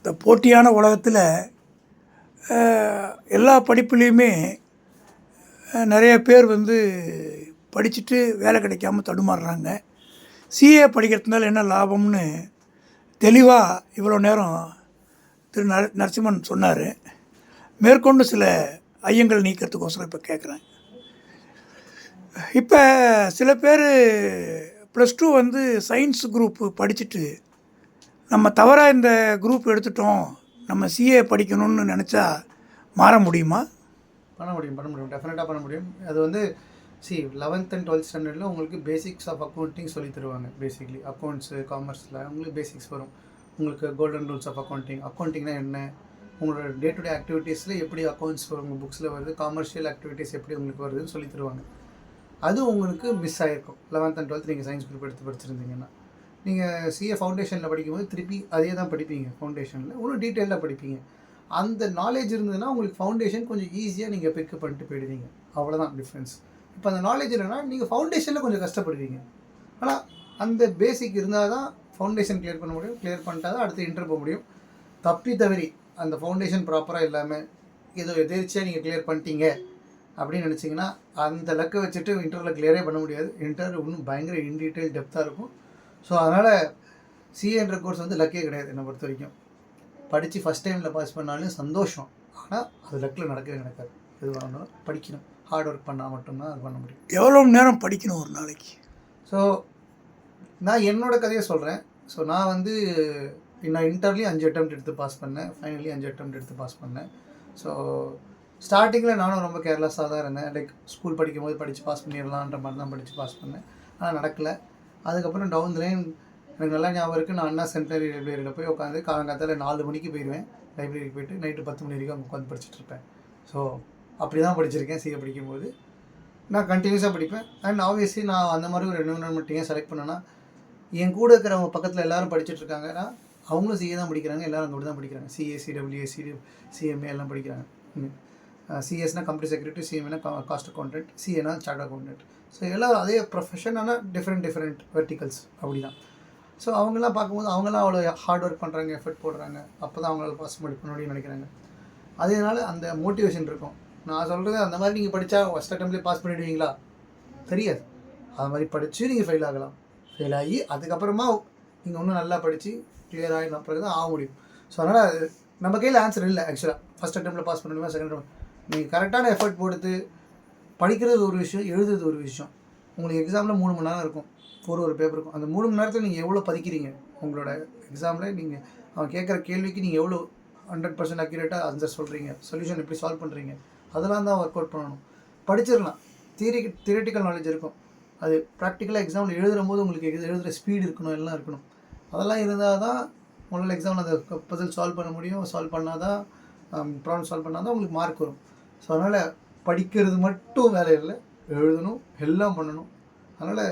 இந்த போட்டியான உலகத்தில் எல்லா படிப்புலேயுமே நிறைய பேர் வந்து படிச்சுட்டு வேலை கிடைக்காம தடுமாறுறாங்க. சிஏ படிக்கிறதுனால என்ன லாபம்னு தெளிவாக இவ்வளோ நேரம் திரு நரசிம்மன் சொன்னார். மேற்கொண்டு சில ஐயங்கள் நீக்கிறதுக்கோசரம் இப்போ கேட்குறேன். இப்போ சில பேர் +2 வந்து சயின்ஸ் குரூப்பு படிச்சுட்டு நம்ம தவறாக இந்த குரூப் எடுத்துட்டோம், நம்ம சிஏ படிக்கணும்னு நினச்சா மாற முடியுமா? பண்ண முடியும், டெஃபினட்டாக பண்ண முடியும். அது வந்து 11th and 12th ஸ்டாண்டர்டில் உங்களுக்கு பேசிக்ஸ் ஆஃப் அக்கௌண்டிங் சொல்லி தருவாங்க. பேசிக்லி அக்கௌண்ட்ஸு, காமர்ஸில் உங்களுக்கு பேசிக்ஸ் வரும். உங்களுக்கு கோல்டன் ரூல்ஸ் ஆஃப் அக்கௌண்டிங்னா என்ன, உங்களோட டே டு டே ஆக்டிவிட்டீஸில் எப்படி அக்கௌண்ட்ஸ் உங்கள் புக்ஸில் வருது, காமர்ஷியல் ஆக்டிவிட்டீஸ் எப்படி உங்களுக்கு வருதுன்னு சொல்லி தருவாங்க. அது உங்களுக்கு மிஸ் ஆகிருக்கும் 11th and 12th நீங்கள் சயின்ஸ் குரூப் எடுத்து படிச்சிருந்தீங்கன்னா. நீங்கள் சிஏ ஃபவுண்டேஷனில் படிக்கும்போது திருப்பி அதே தான் படிப்பீங்க. ஃபவுண்டேஷனில் இன்னும் டீட்டெயிலாக படிப்பீங்க. அந்த நாலேஜ் இருந்ததுன்னா உங்களுக்கு ஃபவுண்டேஷன் கொஞ்சம் ஈஸியாக நீங்கள் பிக்கப் பண்ணிட்டு போயிடுவீங்க. அவ்வளோதான் டிஃப்ரென்ஸ். இப்போ அந்த நாலேஜ் இல்லைன்னா நீங்கள் ஃபவுண்டேஷனில் கொஞ்சம் கஷ்டப்படுவீங்க. ஆனால் அந்த பேசிக் இருந்தால் தான் ஃபவுண்டேஷன் கிளியர் பண்ண முடியும். கிளியர் பண்ணிட்டா தான் அடுத்து இன்டர் போக முடியும். தப்பி தவறி அந்த ஃபவுண்டேஷன் ப்ராப்பராக இல்லாமல் ஏதோ எதிர்ச்சியாக நீங்கள் கிளியர் பண்ணிட்டீங்க அப்படின்னு நினச்சிங்கன்னா அந்த லக்கை வச்சுட்டு இன்டரில் கிளியரே பண்ண முடியாது. இன்டர் இன்னும் பயங்கர இன்டீட்டெயில் டெப்த்தாக இருக்கும். ஸோ அதனால் சிஏன்ற கோர்ஸ் வந்து லக்கே கிடையாது என்னை பொறுத்த வரைக்கும். படித்து ஃபஸ்ட் டைமில் பாஸ் பண்ணாலும் சந்தோஷம், ஆனால் அது லக்கில் நடக்கவே நடக்காது. எதுவாக இருந்தாலும் படிக்கணும், ஹார்ட் ஒர்க் பண்ணால் மட்டும்தான் அது பண்ண முடியும். எவ்வளோ நேரம் படிக்கணும் ஒரு நாளைக்கு? ஸோ நான் என்னோடய கதையை சொல்கிறேன். ஸோ நான் வந்து நான் இன்டர்லேயும் 5 அட்டெம்ப்ட் எடுத்து பாஸ் பண்ணேன், ஃபைனலி 5 அட்டெம்ப்ட் எடுத்து பாஸ் பண்ணேன். ஸோ ஸ்டார்டிங்கில் நானும் ரொம்ப கேர்லெஸ்ஸாக தான் இருந்தேன். லைக் ஸ்கூல் படிக்கும்போது படித்து பாஸ் பண்ணிடலான்ற மாதிரி தான் படித்து பாஸ் பண்ணேன். ஆனால் நடக்கலை. அதுக்கப்புறம் டவுன் லைன் எனக்கு நல்லா ஞாபகம் இருக்குது. நான் அண்ணா சென்டரி லைப்ரரியில் போய் உட்காந்து காலங்காலத்தில் 4 மணிக்கு போயிடுவேன். லைப்ரரிக்கு போய்ட்டு நைட்டு 10 மணி வரைக்கும் அங்கே உட்காந்து படிச்சுட்ருப்பேன். ஸோ அப்படி தான் படிச்சிருக்கேன். சிஏ படிக்கும்போது நான் கண்டினியூஸாக படிப்பேன். அண்ட் ஆப்வியஸ்லி நான் அந்த மாதிரி ஒரு 2 மணி நேரம் மட்டும் ஏன் செலக்ட் பண்ணேன்னா, என் கூட இருக்கிறவங்க பக்கத்தில் எல்லோரும் படிச்சுட்ருக்காங்கன்னா அவங்களும் சிஏ தான் படிக்கிறாங்க, எல்லோரும் அங்கே தான் படிக்கிறாங்க. சிஏ, சிடபிள்யூஏ, சிஎம்ஏ எல்லாம் படிக்கிறாங்க. சிஎஸ்னா கம்ப்யூட்டர் செக்யூரிட்டி, சிஎம்ஏனா காஸ்ட் அக்கௌண்டன்ட், சிஏனா சார்ட் அக்கௌண்டன்ட். ஸோ எல்லோரும் அதே ப்ரொஃபஷன், ஆனால் டிஃப்ரெண்ட் வெர்டிகல்ஸ் அப்படி தான். ஸோ அவங்களாம் பார்க்கும்போது அவங்களாம் அவ்வளோ ஹார்ட் ஒர்க் பண்ணுறாங்க, எஃபர்ட் போடுறாங்க. அப்போ தான் அவங்களால பாஸ் பண்ண முடியும்னு நினைக்கிறாங்க. அதனால அந்த மோட்டிவேஷன் இருக்கும். நான் சொல்கிறது அந்த மாதிரி நீங்கள் படித்தா ஃபஸ்ட் அட்டெம்ப்ட்லேயே பாஸ் பண்ணிவிடுவீங்களா? தெரியாது. அது மாதிரி படித்து நீங்கள் ஃபெயில் ஆகலாம். ஃபெயில் ஆகி அதுக்கப்புறமா நீங்கள் இன்னும் நல்லா படித்து கிளியர் ஆகின பிறகு தான் ஆக முடியும். ஸோ அதனால் அது நம்ம கையில் ஆன்சர் இல்லை. ஆக்சுவலாக ஃபஸ்ட் அட்டெம்ப்ட்டில் பாஸ் பண்ணணுமா, செகண்ட் அட்டெம்ப்ட் நீங்கள் கரெக்டான எஃபர்ட் போடுத்து படிக்கிறது ஒரு விஷயம், எழுதுறது ஒரு விஷயம். உங்களுக்கு எக்ஸாமில் 3 மணி நேரம் இருக்கும், ஒரு பேப்பர் இருக்கும். அந்த 3 மணி நேரத்தில் நீங்கள் எவ்வளோ பதிக்கிறீங்க உங்களோட எக்ஸாமில், நீங்கள் அவன் கேட்குற கேள்விக்கு நீங்கள் எவ்வளோ 100% அக்யூரேட்டாக ஆன்சர் சொல்கிறீங்க, சொல்யூஷன் எப்படி சால்வ் பண்ணுறீங்க, அதெல்லாம் தான் ஒர்க் அவுட் பண்ணணும். படிச்சிடலாம், தியரிட்டிக்கல் நாலேஜ் இருக்கும். அது ப்ராக்டிக்கலாக எக்ஸாமில் எழுதுகிற போது உங்களுக்கு எழுதுகிற ஸ்பீடு இருக்கணும், எல்லாம் இருக்கணும். அதெல்லாம் இருந்தால் தான் உங்களால் எக்ஸாமில் அந்த பசில் சால்வ் பண்ண முடியும். சால்வ் பண்ணால் தான் ப்ராப்ளம் சால்வ் பண்ணால் தான் உங்களுக்கு மார்க் வரும். ஸோ அதனால் படிக்கிறது மட்டும் வேலை இல்லை, எழுதணும், எல்லாம் பண்ணணும். அதனால்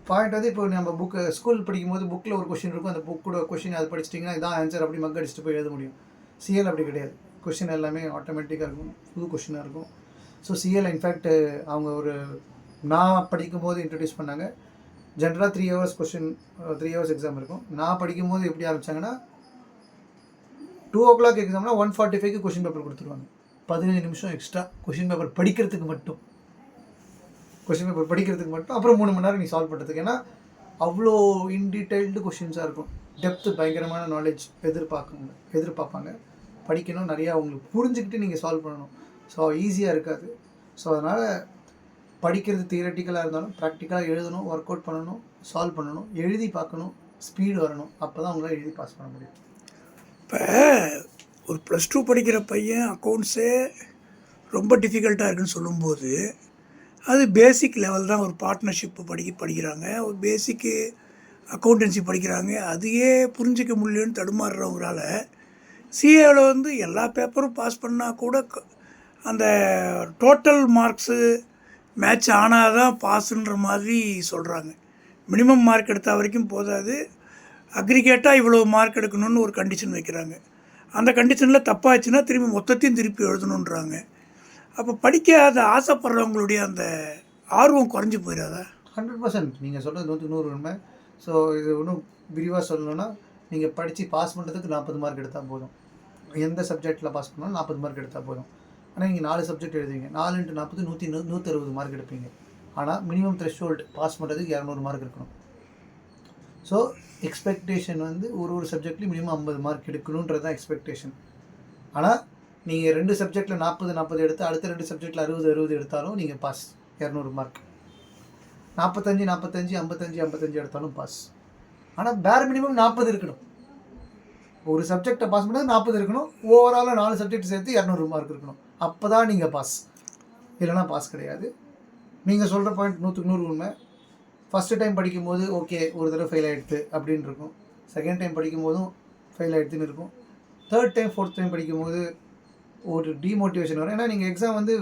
பாயிண்ட் வந்து இப்போ நம்ம ஸ்கூல் படிக்கும்போது புக்கில் ஒரு கொஷின் இருக்கும், அந்த புக்கோட கொஷின் அதை படிச்சிட்டிங்கன்னா இதான் ஆன்சர் அப்படி மக் அடிச்சுட்டு போய் எழுத முடியும். சிஎல் அப்படி கிடையாது. கொஷின் எல்லாமே ஆட்டோமேட்டிக்காக இருக்கும், புது கொஷினாக இருக்கும். ஸோ சிஎல் இன்ஃபேக்ட் அவங்க நான் படிக்கும்போது இன்ட்ரடியூஸ் பண்ணாங்க. ஜென்ரலாக 3 hours கொஷின், 3 hours எக்ஸாம் இருக்கும். நான் படிக்கும்போது எப்படி ஆரம்பித்தாங்கன்னா 2 o'clock எக்ஸாம்னா 1:45க்கு கொஷின் பேப்பர் கொடுத்துருவாங்க. 15 நிமிஷம் எக்ஸ்ட்ரா கொஷின் பேப்பர் படிக்கிறதுக்கு மட்டும். அப்புறம் 3 மணி நேரம் நீ சால்வ் பண்ணுறதுக்கு. ஏன்னா அவ்வளோ இன்டீட்டெயில்டு கொஷின்ஸாக இருக்கும். டெப்த்து, பயங்கரமான நாலேஜ் எதிர்பார்ப்பாங்க. படிக்கணும், நிறையா உங்களுக்கு புரிஞ்சுக்கிட்டு நீங்கள் சால்வ் பண்ணணும். ஸோ ஈஸியாக இருக்காது. ஸோ அதனால் படிக்கிறது தியரட்டிக்கலாக இருந்தாலும் ப்ராக்டிக்கலாக எழுதணும், ஒர்க் அவுட் பண்ணணும், சால்வ் பண்ணணும், எழுதி பார்க்கணும், ஸ்பீடு வரணும். அப்போ தான் உங்களால் எழுதி பாஸ் பண்ண முடியும். இப்போ ஒரு +2 படிக்கிற பையன் அக்கௌண்ட்ஸே ரொம்ப டிஃபிகல்ட்டாக இருக்குன்னு சொல்லும்போது, அது பேசிக் லெவல் தான். ஒரு பார்ட்னர்ஷிப்பு படிக்கிறாங்க, ஒரு பேசிக்கு அக்கௌண்டன்சி படிக்கிறாங்க. அதையே புரிஞ்சிக்க முடியலன்னு தடுமாறுறவங்களால சிஏவில் வந்து எல்லா பேப்பரும் பாஸ் பண்ணால் கூட அந்த டோட்டல் மார்க்ஸு மேட்ச் ஆனால் தான் பாஸுன்ற மாதிரி சொல்கிறாங்க. மினிமம் மார்க் எடுத்த வரைக்கும் போதாது, அக்ரிகேட்டாக இவ்வளோ மார்க் எடுக்கணும்னு ஒரு கண்டிஷன் வைக்கிறாங்க. அந்த கண்டிஷனில் தப்பாச்சுன்னா மொத்தத்தையும் திருப்பி எழுதணுன்றாங்க. அப்போ படிக்காத ஆசைப்படுறவங்களுடைய அந்த ஆர்வம் குறைஞ்சி போயிடாதா? 100% நீங்கள் சொல்கிறது 100% உண்மை. ஸோ இது இன்னும் விரிவாக சொல்லணுன்னா, நீங்கள் படித்து பாஸ் பண்ணுறதுக்கு 40 மார்க் எடுத்தால் போதும். எந்த சப்ஜெக்டில் பாஸ் பண்ணாலும் 40 மார்க் எடுத்தால் போதும். ஆனால் நீங்கள் 4 சப்ஜெக்ட் எழுதுவீங்க, 4 × 40 160 மார்க் எடுப்பீங்க. ஆனால் மினிமம் த்ரெஷ்ஹோல்டு பாஸ் பண்ணுறதுக்கு 200 மார்க் இருக்கணும். ஸோ எக்ஸ்பெக்டேஷன் வந்து ஒரு சப்ஜெக்ட்லேயும் மினிமம் 50 மார்க் எடுக்கணுன்றது தான் எக்ஸ்பெக்டேஷன். ஆனால் நீங்கள் 2 சப்ஜெக்டில் 40 எடுத்து அடுத்த 2 சப்ஜெக்டில் 60 எடுத்தாலும் நீங்கள் பாஸ், 200 மார்க். 45 55 எடுத்தாலும் பாஸ். ஆனால் பேர் மினிமம் 40 இருக்கணும். ஒரு சப்ஜெக்டை பாஸ் பண்ணது 40 இருக்கணும். ஓவராலாக 4 சப்ஜெக்ட் சேர்த்து 200 மார்க் இருக்கணும். அப்போ தான் நீங்கள் பாஸ், இல்லைனா பாஸ் கிடையாது. நீங்கள் சொல்கிற பாயிண்ட் 100க்கு 100 உண்மை. ஃபஸ்ட்டு டைம் படிக்கும்போது ஓகே ஒரு தடவை ஃபெயில் ஆகிடுது அப்படின்னு இருக்கும். செகண்ட் டைம் படிக்கும் போதும் ஃபெயில் ஆகிடுதுன்னு இருக்கும். தேர்ட் டைம் ஃபோர்த் டைம் படிக்கும்போது ஒரு டிமோட்டிவேஷன் வரும். ஏன்னா நீங்கள் எக்ஸாம் வந்து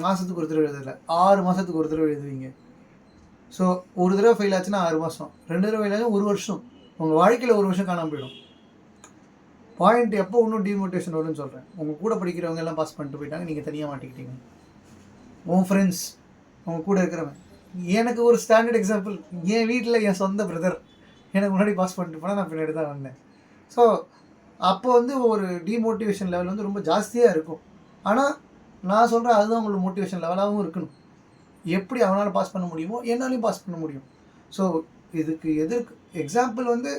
மாதத்துக்கு ஒரு தடவை எழுதலை, 6 மாதத்துக்கு ஒரு தடவை எழுதுவீங்க. ஸோ ஒரு தடவை ஃபெயில் ஆச்சுன்னா 6 மாதம், 2 தடவை ஃபெயில் ஆச்சுன்னா 1 வருஷம். உங்கள் வாழ்க்கையில் 1 வருஷம் காணாமல் போயிடும். பாயிண்ட் எப்போ இன்னும் டிமோட்டிவேஷன் வரும்னு சொல்கிறேன். உங்கள் கூட படிக்கிறவங்க எல்லாம் பாஸ் பண்ணிட்டு போயிட்டாங்க, நீங்கள் தனியாக மாட்டிக்கிட்டீங்க. உன் ஃப்ரெண்ட்ஸ், உங்கள் கூட இருக்கிறவன். எனக்கு ஒரு ஸ்டாண்டர்ட் எக்ஸாம்பிள், என் வீட்டில் என் சொந்த பிரதர் எனக்கு முன்னாடி பாஸ் பண்ணிட்டு போனால் நான் பின்னாடி தான் வந்தேன். ஸோ அப்போ வந்து ஒரு டிமோட்டிவேஷன் லெவல் வந்து ரொம்ப ஜாஸ்தியாக இருக்கும். ஆனால் நான் சொல்கிறேன் அதுதான் உங்களோட மோட்டிவேஷன் லெவலாகவும் இருக்கணும். எப்படி அவனால் பாஸ் பண்ண முடியுமோ என்னாலையும் பாஸ் பண்ண முடியும். ஸோ இதுக்கு எக்ஸாம்பிள் வந்து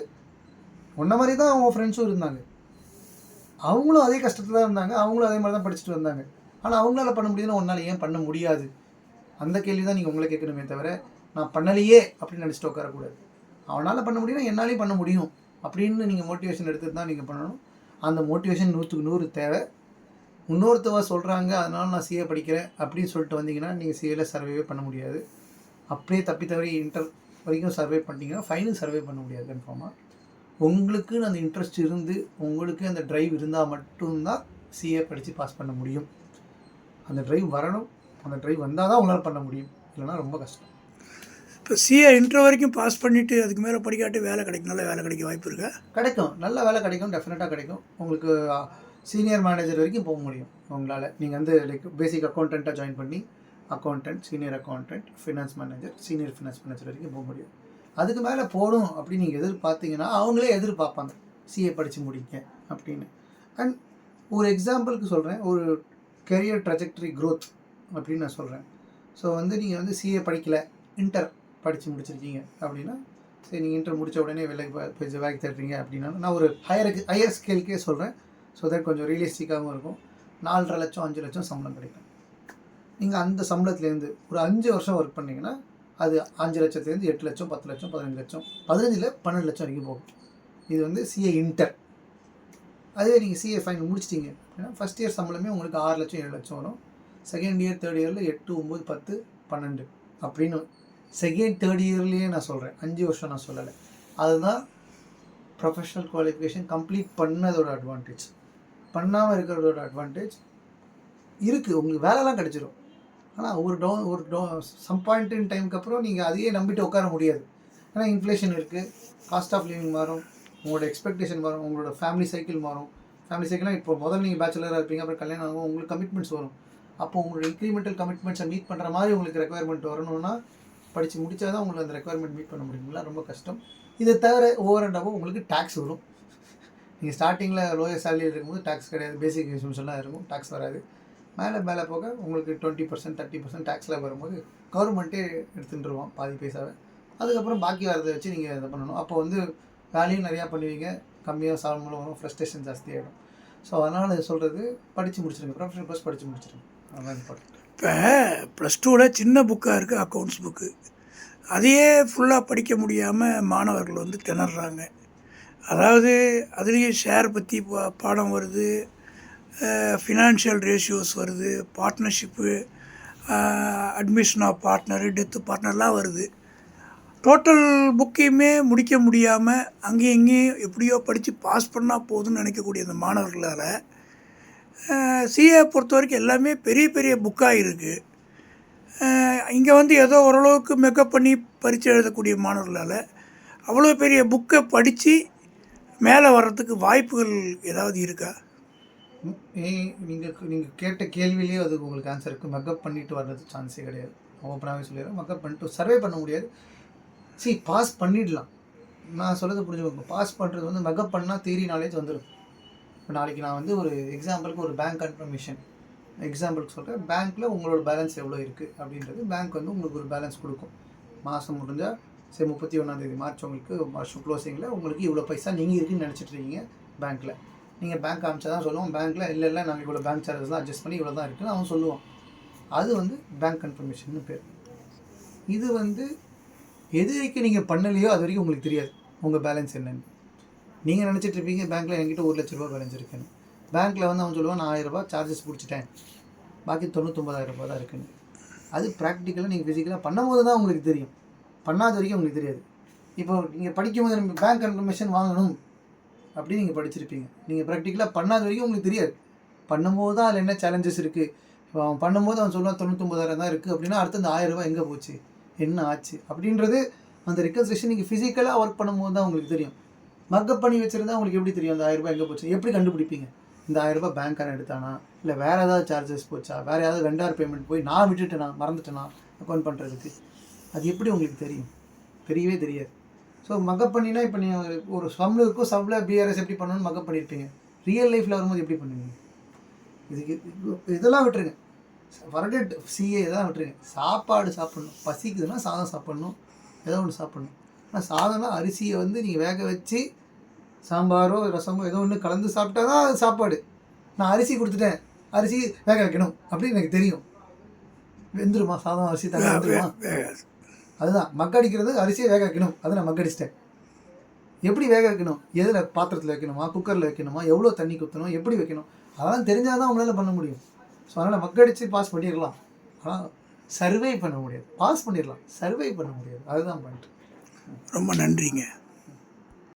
உன்ன மாதிரி தான் அவங்க ஃப்ரெண்ட்ஸும் இருந்தாங்க. அவங்களும் அதே கஷ்டத்தில் தான் இருந்தாங்க, அவங்களும் அதே மாதிரி தான் படிச்சுட்டு வந்தாங்க. ஆனால் அவங்களால பண்ண முடியுதுன்னா உன்னால் ஏன் பண்ண முடியாது? அந்த கேள்வி தான் நீங்கள் உங்களை கேட்கணுமே தவிர நான் பண்ணலையே அப்படின்னு நினச்சிட்டு உட்காரக்கூடாது. அவனால் பண்ண முடியும்னா என்னாலையும் பண்ண முடியும் அப்படின்னு நீங்கள் மோட்டிவேஷன் எடுத்துகிட்டு தான் நீங்கள் பண்ணணும். அந்த மோட்டிவேஷன் 100க்கு 100 தேவை. இன்னொருத்தவ சொல்கிறாங்க அதனால் நான் சிஏ படிக்கிறேன் அப்படின்னு சொல்லிட்டு வந்தீங்கன்னா நீங்கள் சிஏல சர்வேவே பண்ண முடியாது. அப்படியே தப்பி தவறி இன்டர் வரைக்கும் சர்வே பண்ணிட்டீங்கன்னா ஃபைனல் சர்வே பண்ண முடியாது கன்ஃபார்மாக. உங்களுக்குன்னு அந்த இன்ட்ரெஸ்ட் இருந்து உங்களுக்கு அந்த ட்ரைவ் இருந்தால் மட்டும்தான் சிஏ படித்து பாஸ் பண்ண முடியும். அந்த ட்ரைவ் வரணும். அந்த ட்ரைவ் வந்தால் தான் உங்களால் பண்ண முடியும், இல்லைனா ரொம்ப கஷ்டம். இப்போ சிஏ இன்டர் வரைக்கும் பாஸ் பண்ணிவிட்டு அதுக்கு மேலே படிக்காட்டி வேலை கிடைக்கும், நல்ல வேலை கிடைக்க வாய்ப்பு இருக்கா? கிடைக்கும், நல்ல வேலை கிடைக்கும், டெஃபினட்டாக கிடைக்கும். உங்களுக்கு சீனியர் மேனேஜர் வரைக்கும் போக முடியும் உங்களால். நீங்கள் வந்து லைக் பேசிக் அக்கௌண்டண்ட்டாக ஜாயின் பண்ணி accountant, senior accountant, finance manager, senior finance manager வரைக்கும் போக முடியும். அதுக்கு மேலே போகணும் அப்படின்னு நீங்கள் எதிர்பார்த்தீங்கன்னா அவங்களே எதிர்பார்ப்பாங்க சிஏ படித்து முடிங்க அப்படின்னு. அண்ட் ஒரு எக்ஸாம்பிளுக்கு சொல்கிறேன், ஒரு கெரியர் ட்ரஜெக்டரி க்ரோத் அப்படின்னு நான் சொல்கிறேன். ஸோ வந்து நீங்கள் வந்து சிஏ படிக்கலை, இன்டர் படித்து முடிச்சிருக்கீங்க அப்படின்னா சரி, நீங்கள் இன்டர் முடித்த உடனே வேலைக்கு தேடுறீங்க அப்படின்னா நான் ஒரு ஹையர் ஸ்கேலுக்கே சொல்கிறேன். ஸோ தட் கொஞ்சம் ரியலிஸ்டிக்காகவும் இருக்கும். 4.5 லட்சம் 5 லட்சம் சம்பளம் கிடைக்கும். நீங்கள் அந்த சம்பளத்துலேருந்து ஒரு 5 வருஷம் ஒர்க் பண்ணிங்கன்னா அது 5 லட்சத்துலேருந்து 8 லட்சம் 10 லட்சம் 15 லட்சம் 15 12 லட்சம் வரைக்கும் போகும். இது வந்து சிஏ இன்டர். அதே நீங்கள் சிஏ ஃபைனல் முடிச்சிட்டிங்க அப்படின்னா ஃபஸ்ட் இயர் சம்பளமே உங்களுக்கு 6 லட்சம் 7 லட்சம் வரும். செகண்ட் இயர் தேர்ட் இயரில் 8 9 10 12 அப்படின்னு செகண்ட் தேர்ட் இயர்லேயே நான் சொல்கிறேன், 5 வருஷம் நான் சொல்லலை. அதுதான் ப்ரொஃபஷனல் குவாலிஃபிகேஷன் கம்ப்ளீட் பண்ணதோட அட்வான்டேஜ். பண்ணாமல் இருக்கிறதோட அட்வான்டேஜ் இருக்குது, உங்களுக்கு வேலைலாம் கிடச்சிரும். ஆனால் ஒரு சம் பாயிண்ட் இன் டைமுக்கு அப்புறம் நீங்கள் அதையே நம்பிட்டு உட்கார முடியாது. ஏன்னா இன்ஃப்ளேஷன் இருக்குது, காஸ்ட் ஆஃப் லிவிங் மாறும், உங்களோட எக்ஸ்பெக்டேஷன் மாறும், உங்களோட ஃபேமிலி சைக்கிள் மாறும். ஃபேமிலி சைக்கிள்னால் இப்போ முதல்ல நீங்கள் பேச்சுலராக இருப்பீங்க, அப்புறம் கல்யாணம் ஆகும், உங்களுக்கு கமிட்மெண்ட்ஸ் வரும். அப்போ உங்களோட இன்க்ரிமெண்டல் கமிட்மெண்ட்ஸை மீட் பண்ணுற மாதிரி உங்களுக்கு ரெக்குயர்மெண்ட் வரணும்னா படித்து முடித்தா தான் உங்களுக்கு அந்த ரெக்குயர்மெண்ட் மீட் பண்ண முடியுங்களா? ரொம்ப கஷ்டம். இதை தவிர ஓவர் அண்ட் அபவ் உங்களுக்கு டேக்ஸ் வரும். நீங்கள் ஸ்டார்டிங்கில் லோயர் சேலரியில் இருக்கும்போது டேக்ஸ் கிடையாது, பேசிக் இன்சூரன்ஸ் எல்லாம் இருக்கும், டேக்ஸ் வராது. மேலே போக உங்களுக்கு 20% 30% டேக்ஸில் வரும்போது கவர்மெண்ட்டே எடுத்துட்டுருவோம் பாதி பைசாவை. அதுக்கப்புறம் பாக்கி வரதை வச்சு நீங்கள் இதை பண்ணணும். அப்போ வந்து வேலையும் நிறையா பண்ணுவீங்க, கம்மியாக சால்மலும் வரும், ஃப்ரஸ்ட்ரேஷன் ஜாஸ்தியாகிடும். ஸோ அதனால் சொல்கிறது படித்து முடிச்சிருங்க, ப்ரொஃபஷனல் கோர்ஸ் படித்து முடிச்சிருங்க, அதுதான் இம்பார்ட்டன்ட். இப்போ ப்ளஸ் டூவில் சின்ன புக்காக இருக்குது அக்கௌண்ட்ஸ் புக்கு, அதையே ஃபுல்லாக படிக்க முடியாமல் மாணவர்கள் வந்து திணறாங்க. அதாவது அதுலேயும் ஷேர் பற்றி பாடம் வருது, ஃபினான்ஷியல் ரேஷியோஸ் வருது, partnership, admission of partner, death பார்ட்னர்லாம் வருது. டோட்டல் புக்கையுமே முடிக்க முடியாமல் அங்கேயும் இங்கேயும் எப்படியோ படித்து பாஸ் பண்ணால் போதும்னு நினைக்கக்கூடிய அந்த மாணவர்களால் சிஏ பொறுத்த வரைக்கும் எல்லாமே பெரிய பெரிய புக்காக இருக்குது. இங்கே வந்து ஏதோ ஓரளவுக்கு மேக்கப் பண்ணி பரீட்சை எழுதக்கூடிய மாணவர்களால் அவ்வளோ பெரிய புக்கை படித்து மேலே வர்றதுக்கு வாய்ப்புகள் ஏதாவது இருக்கா? நீங்கள் கேட்ட கேள்வியிலேயே அது உங்களுக்கு ஆன்சர் இருக்குது. மக்கப் பண்ணிட்டு வர்றது சான்ஸே கிடையாது. ஓப்பனாகவே சொல்லிடுறேன், மக்கப் பண்ணிட்டு சர்வே பண்ண முடியாது. பாஸ் பண்ணிடலாம், நான் சொல்கிறது புரிஞ்சுக்கோங்க. பாஸ் பண்ணுறது வந்து மக்கப் பண்ணால் தியரி நாலேஜ் வந்துடும். இப்போ நாளைக்கு நான் வந்து ஒரு எக்ஸாம்பிளுக்கு ஒரு பேங்க் கன்ஃபர்மேஷன் எக்ஸாம்பிளுக்கு சொல்கிறேன். பேங்க்கில் உங்களோட பேலன்ஸ் எவ்வளோ இருக்குது அப்படின்றது பேங்க் வந்து உங்களுக்கு ஒரு பேலன்ஸ் கொடுக்கும். மாதம் முடிஞ்சால் சரி 31ஆம் மார்ச் உங்களுக்கு வருஷம் க்ளோசிங்கில் உங்களுக்கு இவ்வளோ பைசா நீங்கள் இருக்குன்னு நினச்சிட்டு இருக்கீங்க பேங்க்கில். நீங்கள் பேங்க் காமிச்சா தான் சொல்லுவோம். பேங்க்கில் இல்லை நாங்கள் இவ்வளோ பேங்க் சார்ஜஸ்லாம் அட்ஜஸ்ட் பண்ணி இவ்வளோ தான் இருக்குன்னு அவன் சொல்லுவான். அது வந்து பேங்க் கன்ஃபர்மேஷன் பேர். இது வந்து எது வரைக்கும் நீங்கள் பண்ணலையோ அது வரைக்கும் உங்களுக்கு தெரியாது உங்கள் பேலன்ஸ் என்னென்னு. நீங்கள் நினச்சிட்டு இருப்பீங்க பேங்க்கில் என்கிட்ட 1 லட்ச ரூபா பேலன்ஸ் இருக்குன்னு. பேங்க்கில் வந்து அவன் சொல்லுவான் நான் 1000 ரூபா சார்ஜஸ் பிடிச்சிட்டேன், பாக்கி 99,000 ரூபா தான் இருக்குன்னு. அது ப்ராக்டிக்கலாக நீங்கள் ஃபிசிக்கலாக பண்ணும்போது தான் உங்களுக்கு தெரியும். பண்ணாத வரைக்கும் உங்களுக்கு தெரியாது. இப்போ நீங்கள் படிக்கும்போது நம்ம பேங்க் கன்ஃபர்மேஷன் வாங்கணும் அப்படின்னு நீங்கள் படிச்சிருப்பீங்க. நீங்கள் ப்ராக்டிக்கலாக பண்ணாத வரைக்கும் உங்களுக்கு தெரியாது. பண்ணும்போது தான் அதில் என்ன சேலஞ்சஸ் இருக்குது. இப்போ அவன் பண்ணும்போது அவன் சொல்லுவான் 99,000 தான் இருக்குது அப்படின்னா அடுத்து அந்த 1000 ரூபா எங்கே போச்சு, என்ன ஆச்சு அப்படின்றது அந்த ரெக்கன்ஸ்ட்ரக்ஷன் நீங்கள் ஃபிசிக்கலாக ஒர்க் பண்ணும்போது தான் உங்களுக்கு தெரியும். மக்கப் பண்ணி வச்சுருந்தா உங்களுக்கு எப்படி தெரியும் அந்த 1000 ரூபாய் எங்கே போச்சு? எப்படி கண்டுபிடிப்பீங்க? இந்த 1000 ரூபாய் பேங்க்காரன் எடுத்தானா, இல்லை வேறு ஏதாவது சார்ஜஸ் போச்சா, வேறு ஏதாவது வெண்டார் பேமெண்ட் போய் நான் விட்டுட்டேனா, மறந்துட்டேனா அக்கௌண்ட் பண்ணுறதுக்கு? அது எப்படி உங்களுக்கு தெரியும்? தெரியவே தெரியாது. ஸோ மக்கப் பண்ணினா இப்போ நீங்கள் ஒரு சம்மில் இருக்கும், சம்மில் பிஆர்எஸ் எப்படி பண்ணணும்னு மக்கப் பண்ணியிருப்பீங்க. ரியல் லைஃப்பில் வரும்போது எப்படி பண்ணுவீங்க? இதுக்கு இதெல்லாம் விட்டுருங்க. ஃபர்கெட் சிஏ இதெல்லாம் விட்டுருங்க. சாப்பாடு சாப்பிட்ணும், பசிக்குதுன்னா சாதம் சாப்பிட்ணும், ஏதோ ஒன்று சாப்பிட்ணும். ஆனால் சாதம்னா அரிசியை வந்து நீங்கள் வேக வச்சு சாம்பாரோ ரசமோ ஏதோ ஒன்று கலந்து சாப்பிட்டா தான் அது சாப்பாடு. நான் அரிசி கொடுத்துட்டேன், அரிசி வேக வைக்கணும் அப்படின்னு எனக்கு தெரியும். வெந்துருமா சாதம், அரிசி தண்ணி வெந்துருமா? அதுதான் மக்கடிக்கிறது. அரிசியை வேக வைக்கணும், அதை நான் மக்கடிச்சிட்டேன். எப்படி வேக வைக்கணும், எதில் பாத்திரத்தில் வைக்கணுமா, குக்கரில் வைக்கணுமா, எவ்வளோ தண்ணி ஊற்றணும், எப்படி வைக்கணும், அதெல்லாம் தெரிஞ்சால் தான் உங்களால் பண்ண முடியும். ஸோ அதனால் மக்கடிச்சு பாஸ் பண்ணிடலாம், ஆனால் சர்வை பண்ண முடியாது. பாஸ் பண்ணிடலாம், சர்வை பண்ண முடியாது. அதுதான் பாயிண்ட். ரொம்ப நன்றிங்க.